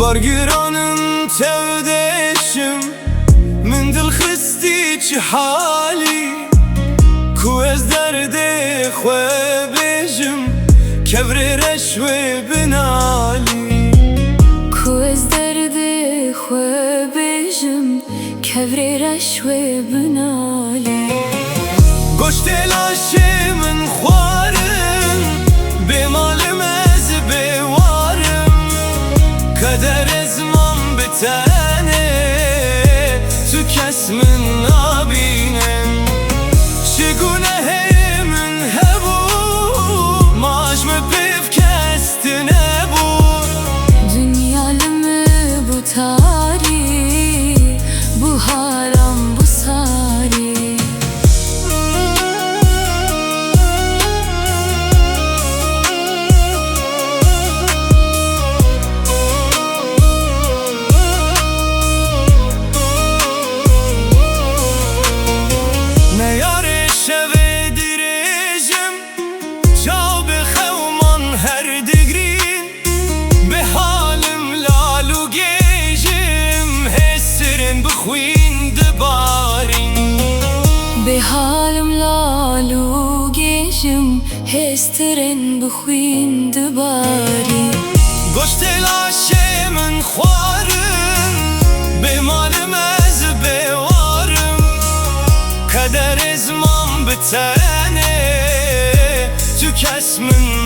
بارگرانم تودشم من دل خستی چه حالی کو از درد خواه بجم کبر رشوه بنالی کو از درد خواه بجم کبر رشوه بنالی گشت لاشه من خوارم به مالم از بوارم kader ezmam bitene tu kes min nabinem çigune heyimin hebu maaş mı pev kestine bu dünyalımı bu tarih bu haram bu sari به حالم لالو گیشم هسترن بخوین دباری گشت لاشه من خوارم به مالم از بوارم kader ezmam bitene tu kes min